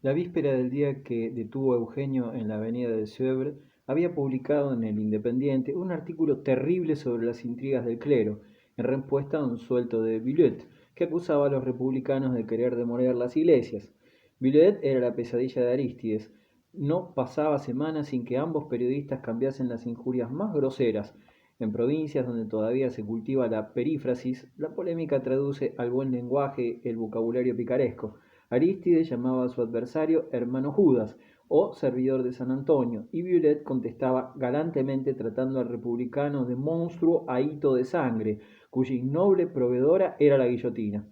La víspera del día que detuvo a Eugenio en la avenida de Sèvres, había publicado en El Independiente un artículo terrible sobre las intrigas del clero, en respuesta a un suelto de Villette, que acusaba a los republicanos de querer demoler las iglesias. Villette era la pesadilla de Arístides. No pasaba semana sin que ambos periodistas cambiasen las injurias más groseras. En provincias donde todavía se cultiva la perífrasis, la polémica traduce al buen lenguaje el vocabulario picaresco. Arístides llamaba a su adversario hermano Judas o servidor de San Antonio, y Violet contestaba galantemente tratando al republicano de monstruo ahito de sangre, cuya innoble proveedora era la guillotina.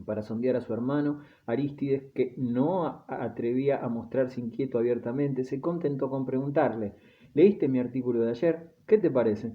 Para sondear a su hermano, Arístides, que no atrevía a mostrarse inquieto abiertamente, se contentó con preguntarle: ¿Leíste mi artículo de ayer? ¿Qué te parece?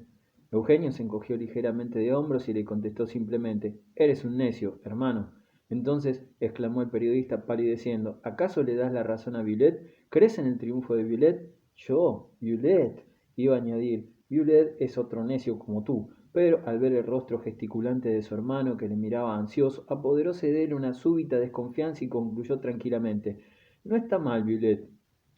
Eugenio se encogió ligeramente de hombros y le contestó simplemente: Eres un necio, hermano. Entonces, exclamó el periodista palideciendo, ¿acaso le das la razón a Violet? ¿Crees en el triunfo de Violet? Yo, Violet, iba a añadir, Violet es otro necio como tú. Pero al ver el rostro gesticulante de su hermano, que le miraba ansioso, apoderóse de él una súbita desconfianza y concluyó tranquilamente: No está mal, Violet.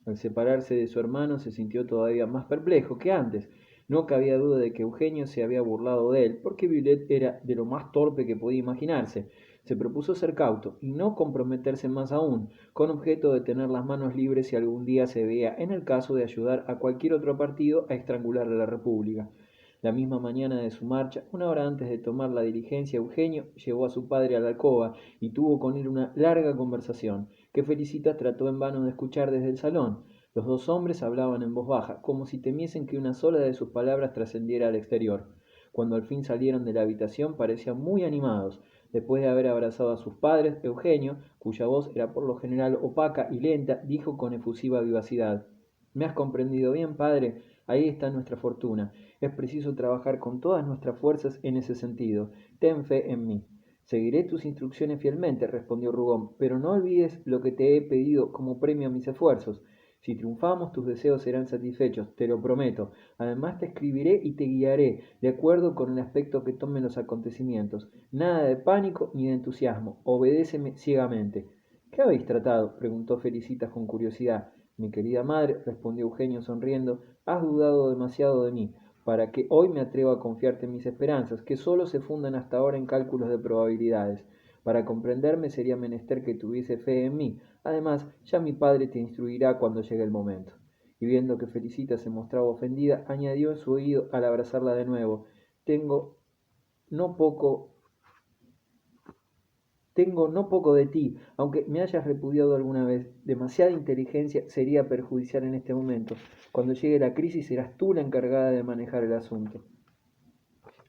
Al separarse de su hermano se sintió todavía más perplejo que antes. No cabía duda de que Eugenio se había burlado de él, porque Violet era de lo más torpe que podía imaginarse. Se propuso ser cauto y no comprometerse más aún, con objeto de tener las manos libres si algún día se veía en el caso de ayudar a cualquier otro partido a estrangular a la República. La misma mañana de su marcha, una hora antes de tomar la diligencia, Eugenio llevó a su padre a la alcoba y tuvo con él una larga conversación, que Felicitas trató en vano de escuchar desde el salón. Los dos hombres hablaban en voz baja, como si temiesen que una sola de sus palabras trascendiera al exterior. Cuando al fin salieron de la habitación parecían muy animados. Después de haber abrazado a sus padres, Eugenio, cuya voz era por lo general opaca y lenta, dijo con efusiva vivacidad: ¿Me has comprendido bien, padre? Ahí está nuestra fortuna. Es preciso trabajar con todas nuestras fuerzas en ese sentido. Ten fe en mí. Seguiré tus instrucciones fielmente, respondió Rugón, pero no olvides lo que te he pedido como premio a mis esfuerzos. Si triunfamos, tus deseos serán satisfechos, te lo prometo. Además te escribiré y te guiaré, de acuerdo con el aspecto que tomen los acontecimientos. Nada de pánico ni de entusiasmo. Obedéceme ciegamente. ¿Qué habéis tratado? Preguntó Felicitas con curiosidad. Mi querida madre, respondió Eugenio sonriendo, has dudado demasiado de mí, para que hoy me atreva a confiarte mis esperanzas, que sólo se fundan hasta ahora en cálculos de probabilidades. Para comprenderme sería menester que tuviese fe en mí. Además, ya mi padre te instruirá cuando llegue el momento. Y viendo que Felicita se mostraba ofendida, añadió en su oído al abrazarla de nuevo: Tengo no poco tengo no poco de ti, aunque me hayas repudiado alguna vez. Demasiada inteligencia sería perjudicial en este momento. Cuando llegue la crisis serás tú la encargada de manejar el asunto.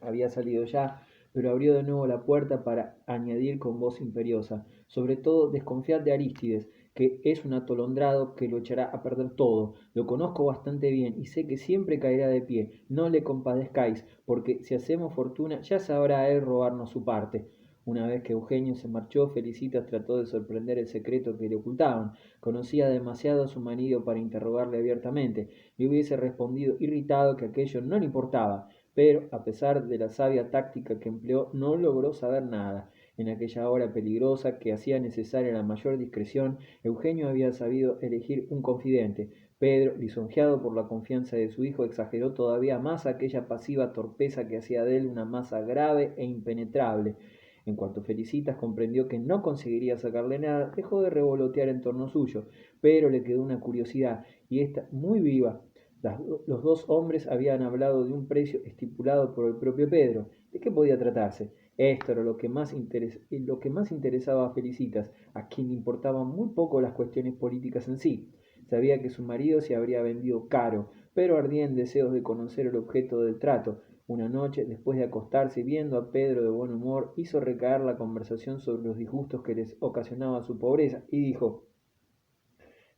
Había salido ya, pero abrió de nuevo la puerta para añadir con voz imperiosa: Sobre todo desconfiad de Arístides, que es un atolondrado que lo echará a perder todo. Lo conozco bastante bien y sé que siempre caerá de pie. No le compadezcáis, porque si hacemos fortuna ya sabrá él robarnos su parte. Una vez que Eugenio se marchó, Felicitas trató de sorprender el secreto que le ocultaban. Conocía demasiado a su marido para interrogarle abiertamente. Le hubiese respondido irritado que aquello no le importaba, pero, a pesar de la sabia táctica que empleó, no logró saber nada. En aquella hora peligrosa que hacía necesaria la mayor discreción, Eugenio había sabido elegir un confidente. Pedro, lisonjeado por la confianza de su hijo, exageró todavía más aquella pasiva torpeza que hacía de él una masa grave e impenetrable. En cuanto Felicitas comprendió que no conseguiría sacarle nada, dejó de revolotear en torno suyo, pero le quedó una curiosidad, y ésta muy viva. Los dos hombres habían hablado de un precio estipulado por el propio Pedro. ¿De qué podía tratarse? Esto era lo que más interesaba a Felicitas, a quien le importaban muy poco las cuestiones políticas en sí. Sabía que su marido se habría vendido caro, pero ardía en deseos de conocer el objeto del trato. Una noche, después de acostarse, viendo a Pedro de buen humor, hizo recaer la conversación sobre los disgustos que les ocasionaba su pobreza, y dijo: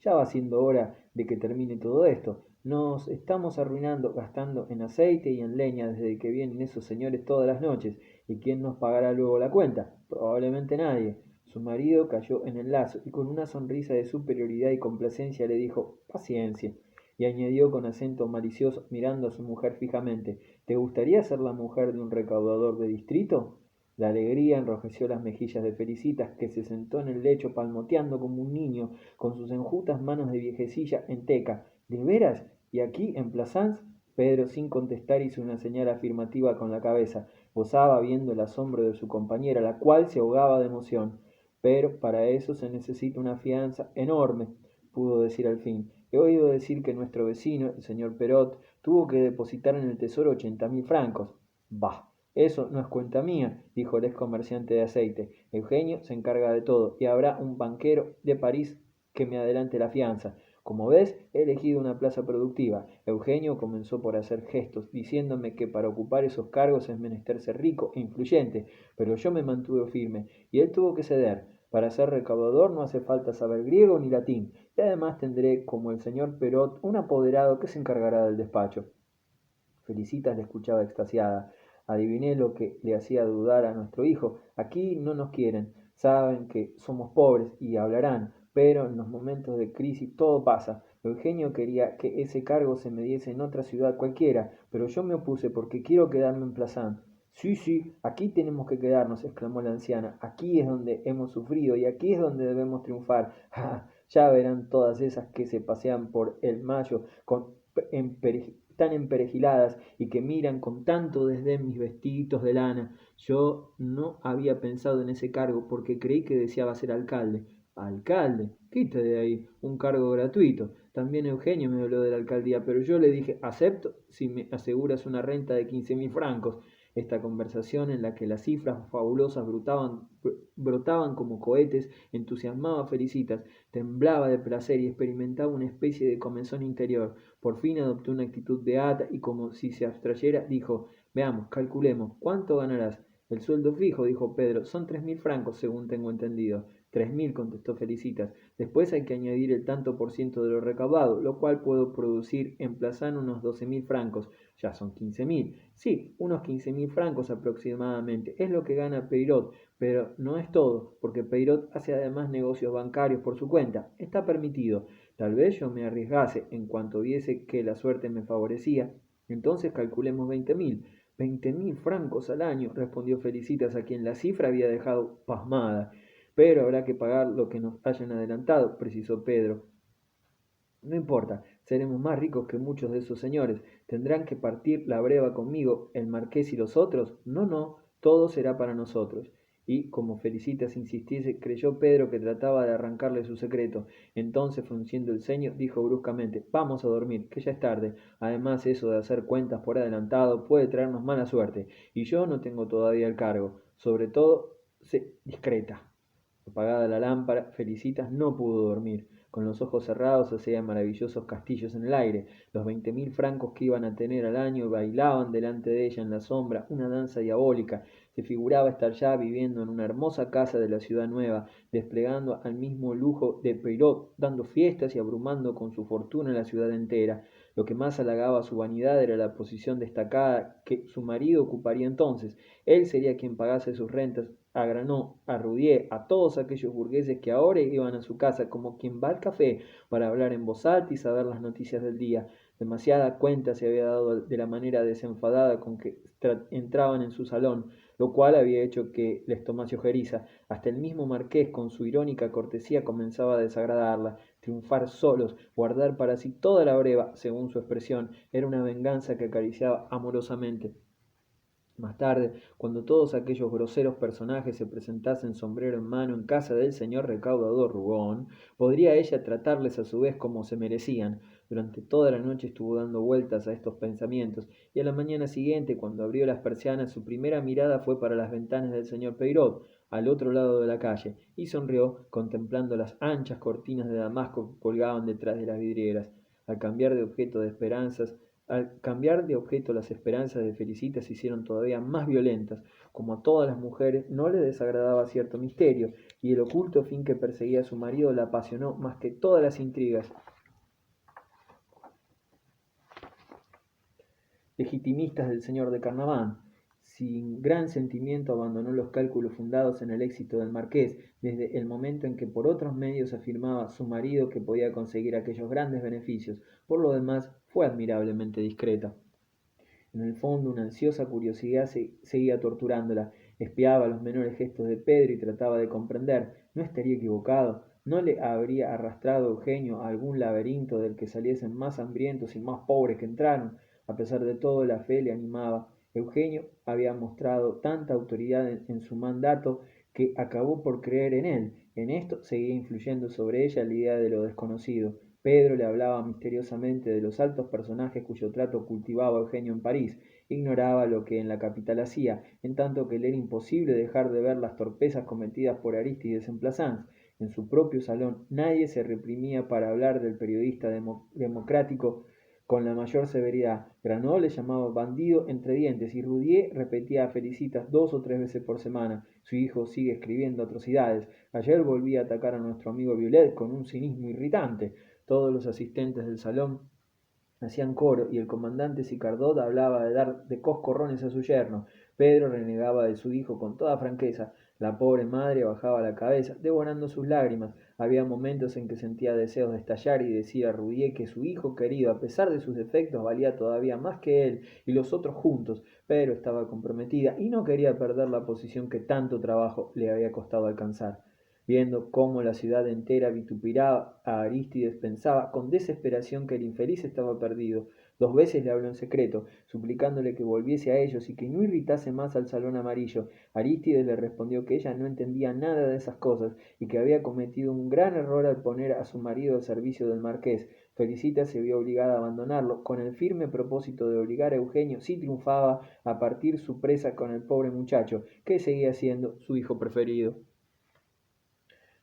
Ya va siendo hora de que termine todo esto. Nos estamos arruinando gastando en aceite y en leña desde que vienen esos señores todas las noches. ¿Y quién nos pagará luego la cuenta? Probablemente nadie. Su marido cayó en el lazo y con una sonrisa de superioridad y complacencia le dijo: Paciencia. Y añadió con acento malicioso, mirando a su mujer fijamente: ¿Te gustaría ser la mujer de un recaudador de distrito? La alegría enrojeció las mejillas de Felicitas, que se sentó en el lecho palmoteando como un niño, con sus enjutas manos de viejecilla en teca. ¿De veras? ¿Y aquí, en Plassans? Pedro, sin contestar, hizo una señal afirmativa con la cabeza. Gozaba viendo el asombro de su compañera, la cual se ahogaba de emoción. Pero para eso se necesita una fianza enorme, pudo decir al fin. He oído decir que nuestro vecino, el señor Perot, tuvo que depositar en el tesoro 80.000 francos. Bah, eso no es cuenta mía, dijo el ex comerciante de aceite. Eugenio se encarga de todo y habrá un banquero de París que me adelante la fianza. Como ves, he elegido una plaza productiva. Eugenio comenzó por hacer gestos, diciéndome que para ocupar esos cargos es menester ser rico e influyente, pero yo me mantuve firme, y él tuvo que ceder. Para ser recaudador no hace falta saber griego ni latín, y además tendré, como el señor Perot, un apoderado que se encargará del despacho. Felicitas le escuchaba extasiada. Adiviné lo que le hacía dudar a nuestro hijo. Aquí no nos quieren, saben que somos pobres y hablarán, pero en los momentos de crisis todo pasa. Eugenio quería que ese cargo se me diese en otra ciudad cualquiera, pero yo me opuse porque quiero quedarme en Plassans. Sí, sí, aquí tenemos que quedarnos, exclamó la anciana. Aquí es donde hemos sufrido y aquí es donde debemos triunfar. ¡Ja! Ya verán todas esas que se pasean por el Mayo con tan emperejiladas y que miran con tanto desdén mis vestiditos de lana. Yo no había pensado en ese cargo porque creí que deseaba ser alcalde. ¿Alcalde? Quite de ahí, un cargo gratuito. También Eugenio me habló de la alcaldía, pero yo le dije, acepto si me aseguras una renta de 15.000 francos. Esta conversación en la que las cifras fabulosas brotaban como cohetes entusiasmaba a Felicitas, temblaba de placer y experimentaba una especie de comezón interior. Por fin adoptó una actitud beata y como si se abstrayera, dijo, veamos, calculemos, ¿cuánto ganarás? El sueldo fijo, dijo Pedro, son 3.000 francos, según tengo entendido. 3.000, contestó Felicitas. Después hay que añadir el tanto por ciento de lo recaudado, lo cual puedo producir en Plazán unos 12.000 francos. Ya son 15.000. Sí, unos 15.000 francos aproximadamente. Es lo que gana Peirot, pero no es todo, porque Peirot hace además negocios bancarios por su cuenta. Está permitido. Tal vez yo me arriesgase en cuanto viese que la suerte me favorecía. Entonces calculemos 20.000. 20.000 francos al año, respondió Felicitas, a quien la cifra había dejado pasmada. Pero habrá que pagar lo que nos hayan adelantado, precisó Pedro. No importa, seremos más ricos que muchos de esos señores. ¿Tendrán que partir la breva conmigo, el marqués y los otros? No, no, todo será para nosotros. Y, como Felicitas insistiese, creyó Pedro que trataba de arrancarle su secreto. Entonces, frunciendo el ceño, dijo bruscamente, vamos a dormir, que ya es tarde. Además, eso de hacer cuentas por adelantado puede traernos mala suerte. Y yo no tengo todavía el cargo. Sobre todo, sé discreta. Apagada la lámpara, Felicitas no pudo dormir. Con los ojos cerrados hacía maravillosos castillos en el aire. Los 20.000 francos que iban a tener al año bailaban delante de ella en la sombra una danza diabólica. Se figuraba estar ya viviendo en una hermosa casa de la ciudad nueva, desplegando al mismo lujo de Peirot, dando fiestas y abrumando con su fortuna la ciudad entera. Lo que más halagaba su vanidad era la posición destacada que su marido ocuparía entonces. Él sería quien pagase sus rentas a Granó, a Roudier, a todos aquellos burgueses que ahora iban a su casa como quien va al café para hablar en voz alta y saber las noticias del día. Demasiada cuenta se había dado de la manera desenfadada con que entraban en su salón, lo cual había hecho que les tomase ojeriza. Hasta el mismo marqués, con su irónica cortesía, comenzaba a desagradarla. Triunfar solos, guardar para sí toda la breva, según su expresión, era una venganza que acariciaba amorosamente. Más tarde, cuando todos aquellos groseros personajes se presentasen sombrero en mano en casa del señor recaudador Rugón, podría ella tratarles a su vez como se merecían. Durante toda la noche estuvo dando vueltas a estos pensamientos, y a la mañana siguiente, cuando abrió las persianas, su primera mirada fue para las ventanas del señor Peirot, al otro lado de la calle, y sonrió contemplando las anchas cortinas de damasco que colgaban detrás de las vidrieras. Al cambiar de objeto de esperanzas, Al cambiar de objeto las esperanzas de Felicitas se hicieron todavía más violentas. Como a todas las mujeres, no le desagradaba cierto misterio, y el oculto fin que perseguía a su marido la apasionó más que todas las intrigas legitimistas del señor de Carnaván. Sin gran sentimiento abandonó los cálculos fundados en el éxito del marqués, desde el momento en que por otros medios afirmaba su marido que podía conseguir aquellos grandes beneficios. Por lo demás, fue admirablemente discreta. En el fondo una ansiosa curiosidad seguía torturándola. Espiaba los menores gestos de Pedro y trataba de comprender. ¿No estaría equivocado? ¿No le habría arrastrado Eugenio a algún laberinto del que saliesen más hambrientos y más pobres que entraron? A pesar de todo, la fe le animaba. Eugenio había mostrado tanta autoridad en su mandato que acabó por creer en él. En esto seguía influyendo sobre ella la idea de lo desconocido. Pedro le hablaba misteriosamente de los altos personajes cuyo trato cultivaba Eugenio en París. Ignoraba lo que en la capital hacía, en tanto que le era imposible dejar de ver las torpezas cometidas por Arístides en Plassans. En su propio salón nadie se reprimía para hablar del periodista democrático con la mayor severidad. Granot le llamaba bandido entre dientes y Roudier repetía a Felicitas 2 o 3 veces por semana: su hijo sigue escribiendo atrocidades. Ayer volví a atacar a nuestro amigo Violet con un cinismo irritante. Todos los asistentes del salón hacían coro y el comandante Sicardot hablaba de dar de coscorrones a su yerno. Pedro renegaba de su hijo con toda franqueza. La pobre madre bajaba la cabeza, devorando sus lágrimas. Había momentos en que sentía deseos de estallar y decir a Roudier que su hijo querido, a pesar de sus defectos, valía todavía más que él y los otros juntos. Pero estaba comprometida y no quería perder la posición que tanto trabajo le había costado alcanzar. Viendo cómo la ciudad entera vitupiraba a Arístides, pensaba con desesperación que el infeliz estaba perdido. 2 veces le habló en secreto, suplicándole que volviese a ellos y que no irritase más al Salón Amarillo. Arístides le respondió que ella no entendía nada de esas cosas y que había cometido un gran error al poner a su marido al servicio del marqués. Felicita se vio obligada a abandonarlo, con el firme propósito de obligar a Eugenio, si triunfaba, a partir su presa con el pobre muchacho, que seguía siendo su hijo preferido.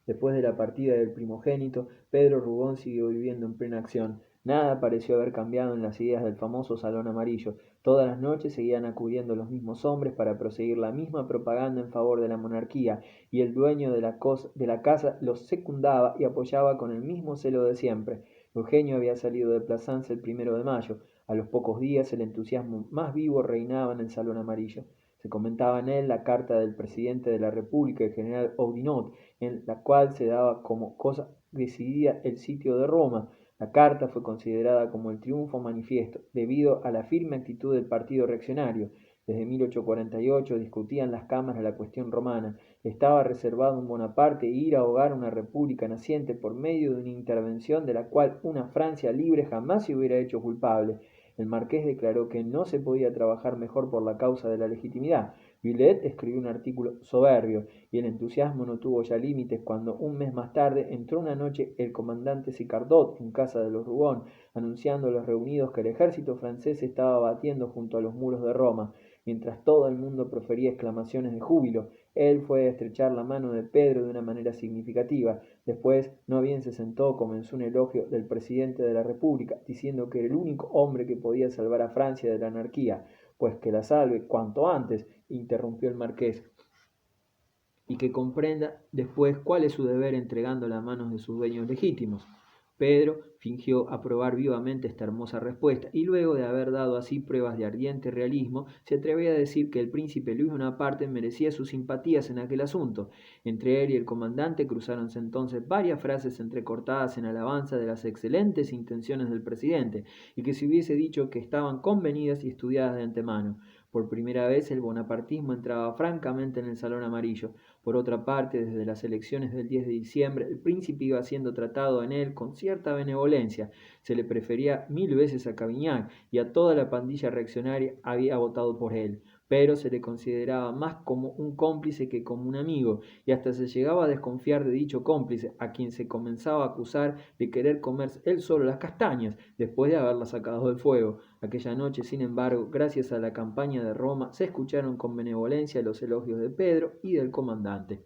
Después de la partida del primogénito, Pedro Rubón siguió viviendo en plena acción. Nada pareció haber cambiado en las ideas del famoso Salón Amarillo. Todas las noches seguían acudiendo los mismos hombres para proseguir la misma propaganda en favor de la monarquía, y el dueño de la casa los secundaba y apoyaba con el mismo celo de siempre. Eugenio había salido de Plassans el 1 de mayo. A los pocos días el entusiasmo más vivo reinaba en el Salón Amarillo. Se comentaba en él la carta del presidente de la República, el general Oudinot, en la cual se daba como cosa decidida el sitio de Roma. La carta fue considerada como el triunfo manifiesto, debido a la firme actitud del partido reaccionario. Desde 1848 discutían las cámaras la cuestión romana. Estaba reservado en Bonaparte ir a ahogar una república naciente por medio de una intervención de la cual una Francia libre jamás se hubiera hecho culpable. El marqués declaró que no se podía trabajar mejor por la causa de la legitimidad. Violet escribió un artículo soberbio, y el entusiasmo no tuvo ya límites cuando, un mes más tarde, entró una noche el comandante Sicardot en casa de los Rougon, anunciando a los reunidos que el ejército francés se estaba batiendo junto a los muros de Roma. Mientras todo el mundo profería exclamaciones de júbilo, él fue a estrechar la mano de Pedro de una manera significativa. Después, no bien se sentó, comenzó un elogio del presidente de la República, diciendo que era el único hombre que podía salvar a Francia de la anarquía. Pues que la salve cuanto antes, interrumpió el marqués, y que comprenda después cuál es su deber entregándola a manos de sus dueños legítimos. Pedro fingió aprobar vivamente esta hermosa respuesta, y luego de haber dado así pruebas de ardiente realismo, se atrevía a decir que el príncipe Luis Bonaparte merecía sus simpatías en aquel asunto. Entre él y el comandante cruzáronse entonces varias frases entrecortadas en alabanza de las excelentes intenciones del presidente, y que se hubiese dicho que estaban convenidas y estudiadas de antemano. Por primera vez el bonapartismo entraba francamente en el Salón Amarillo. Por otra parte, desde las elecciones del 10 de diciembre, el príncipe iba siendo tratado en él con cierta benevolencia. Se le prefería 1000 veces a Cavaignac, y a toda la pandilla reaccionaria había votado por él, pero se le consideraba más como un cómplice que como un amigo, y hasta se llegaba a desconfiar de dicho cómplice, a quien se comenzaba a acusar de querer comerse él solo las castañas, después de haberlas sacado del fuego. Aquella noche, sin embargo, gracias a la campaña de Roma, se escucharon con benevolencia los elogios de Pedro y del comandante.